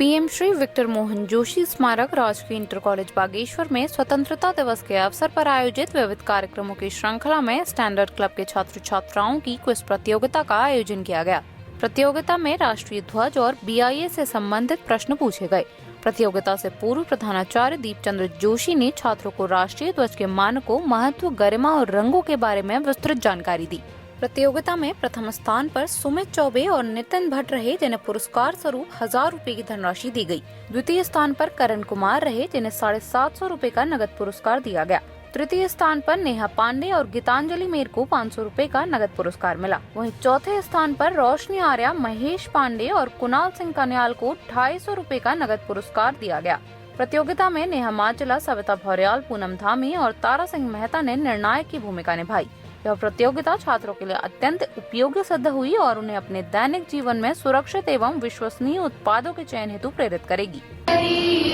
PM Shri Victor Mohan Joshi स्मारक राजकीय inter college Bageshwar में स्वतंत्रता दिवस के अवसर पर आयोजित विविध कार्यक्रमों की श्रृंखला में स्टैंडर्ड क्लब के छात्र छात्राओं की क्विज प्रतियोगिता का आयोजन किया गया। प्रतियोगिता में राष्ट्रीय ध्वज और BIA से संबंधित प्रश्न पूछे गए। प्रतियोगिता से पूर्व प्रधानाचार्य दीपचंद्र जोशी ने छात्रों को राष्ट्रीय ध्वज के मानकों, महत्व, गरिमा और रंगों के बारे में विस्तृत जानकारी दी। प्रतियोगिता में प्रथम स्थान पर सुमित चौबे और नितिन भट्ट रहे, जिन्हें पुरस्कार स्वरूप 1000 रुपए की धनराशि दी गई। द्वितीय स्थान पर करण कुमार रहे, जिन्हें 750 रुपए का नगद पुरस्कार दिया गया। तृतीय स्थान पर नेहा पांडे और गीतांजलि मेर को 500 रुपए का नगद पुरस्कार मिला। वहीं चौथे स्थान पर रोशनी आर्या, महेश पांडे और कुणाल सिंह कन्याल को 250 रुपए का नगद पुरस्कार दिया गया। प्रतियोगिता में नेहा माचला, सविता भौर्याल, पूनम धामी और तारा सिंह मेहता ने निर्णायक की भूमिका निभाई। यह प्रतियोगिता छात्रों के लिए अत्यंत उपयोगी सिद्ध हुई और उन्हें अपने दैनिक जीवन में सुरक्षित एवं विश्वसनीय उत्पादों के चयन हेतु प्रेरित करेगी।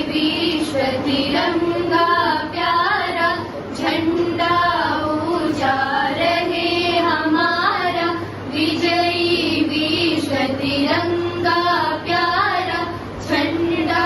विश्व तिरंगा प्यारा झंडा ऊंचा रहे हमारा, विजयी विश्व तिरंगा प्यारा झंडा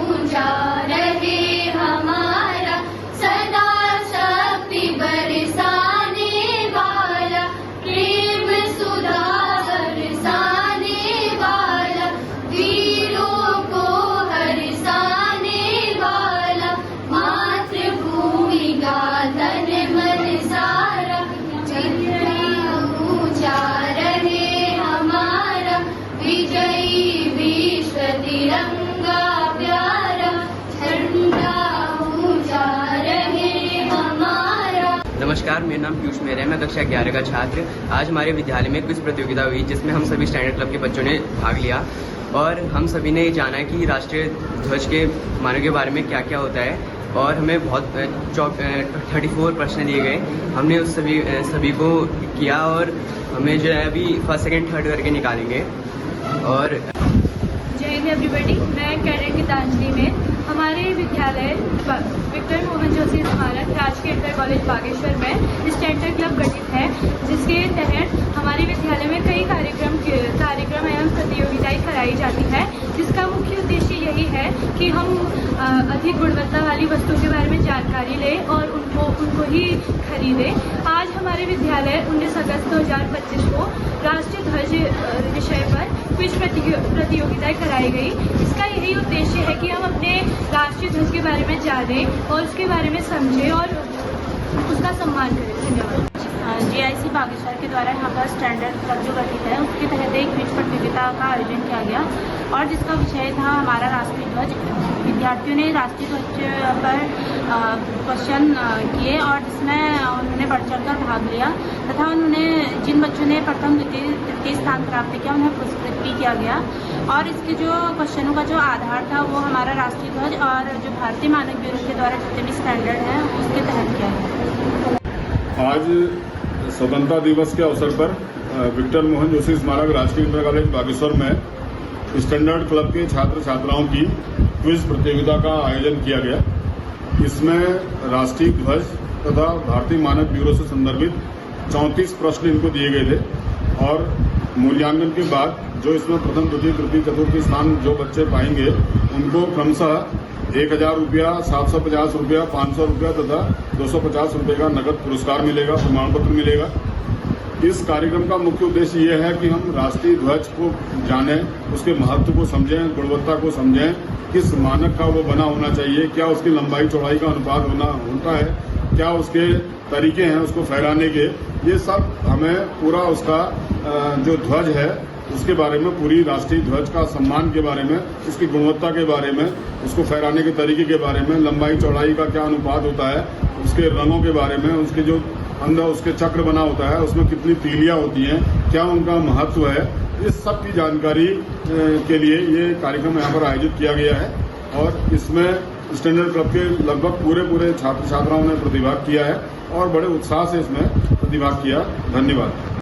ऊंचा रहे हमारा, सदा शक्ति बरसाने वाला, प्रेम सुधा बरसाने वाला, वीरों को हरसाने वाला, मातृभूमि का तन मन सारा, झंडा ऊंचा रहे हमारा, विजयी विश्व तिरंगा प्यारा झंडा ऊंचा रहे हमारा। नमस्कार, मेरा नाम पीयूष मेहरा है। मैं कक्षा 11 का छात्र। आज हमारे विद्यालय में क्विज प्रतियोगिता हुई, जिसमें हम सभी स्टैंडर्ड क्लब के बच्चों ने भाग लिया और हम सभी ने ये जाना है कि राष्ट्रीय ध्वज के मानों के बारे में क्या क्या होता है। और हमें बहुत 34 प्रश्न दिए गए। हमने उस सभी को किया और हमें जो है अभी फर्स्ट, सेकंड, थर्ड करके निकालेंगे। और जय हिंद एवरीबॉडी। मैं कैडेट गीतांजलि में हमारे विद्यालय विक्टर मोहन जोशी स्मारक राजकीय इंटर कॉलेज बागेश्वर में स्टैंडर्ड क्लब गठित है, जिसके तहत हमारे विद्यालय में कई कार्यक्रम एवं प्रतियोगिताएं कराई जाती है। जिसका मुख्य उद्देश्य यही है कि हम अधिक गुणवत्ता वाली वस्तुओं के बारे में जानकारी लें और उनको ही खरीदें। आज हमारे विद्यालय 19 अगस्त 2025 को राष्ट्रीय ध्वज विषय पर क्विज प्रतियोगिताएं कराई गई। इसका यही उद्देश्य है कि हम अपने राष्ट्रीय ध्वज के बारे में जानें और उसके बारे में समझें और उसका सम्मान करें। धन्यवाद। GIC बागेश्वर के द्वारा यहाँ पर स्टैंडर्ड क्लब जो गठित है, उसके तहत एक क्विज प्रतियोगिता का आयोजन किया गया और जिसका विषय था हमारा राष्ट्रीय ध्वज। विद्यार्थियों ने राष्ट्रीय ध्वज पर क्वेश्चन किए और जिसमें उन्होंने बढ़ चढ़ कर भाग लिया तथा उन्होंने जिन बच्चों ने प्रथम, द्वितीय, तृतीय स्थान प्राप्त किया उन्हें पुरस्कृत भी किया गया। और इसके जो क्वेश्चनों का जो आधार था वो हमारा राष्ट्रीय ध्वज और जो भारतीय मानक ब्यूरो के द्वारा जितने भी स्टैंडर्ड हैं उसके तहत किया गया। आज स्वतंत्रता दिवस के अवसर पर विक्टर मोहन जोशी स्मारक राजकीय इंटर कॉलेज बागेश्वर में स्टैंडर्ड क्लब के छात्र छात्राओं की क्विज प्रतियोगिता का आयोजन किया गया। इसमें राष्ट्रीय ध्वज तथा भारतीय मानक ब्यूरो से संदर्भित 34 प्रश्न इनको दिए गए थे और मूल्यांकन के बाद जो इसमें प्रथम, द्वितीय, तृतीय, चतुर्थी स्थान जो बच्चे पाएंगे उनको क्रमशः 1000 रुपया, 750 रुपया, 500 रुपया तथा 250 रुपये का नगद पुरस्कार मिलेगा, प्रमाण पत्र मिलेगा। इस कार्यक्रम का मुख्य उद्देश्य ये है कि हम राष्ट्रीय ध्वज को जानें, उसके महत्व को समझें, गुणवत्ता को समझें, किस मानक का वो बना होना चाहिए, क्या उसकी लंबाई चौड़ाई का अनुपात होता है, क्या उसके तरीके हैं उसको फहराने के। ये सब हमें पूरा उसका जो ध्वज है उसके बारे में, पूरी राष्ट्रीय ध्वज का सम्मान के बारे में, उसकी गुणवत्ता के बारे में, उसको फहराने के तरीके के बारे में, लंबाई चौड़ाई का क्या अनुपात होता है, उसके रंगों के बारे में, उसके जो अंदर उसके चक्र बना होता है उसमें कितनी तीलियां होती हैं, क्या उनका महत्व है, इस सब की जानकारी के लिए ये कार्यक्रम यहाँ पर आयोजित किया गया है। और इसमें स्टैंडर्ड क्लब के लगभग पूरे छात्र छात्राओं ने प्रतिभाग किया है और बड़े उत्साह से इसमें प्रतिभाग किया। धन्यवाद।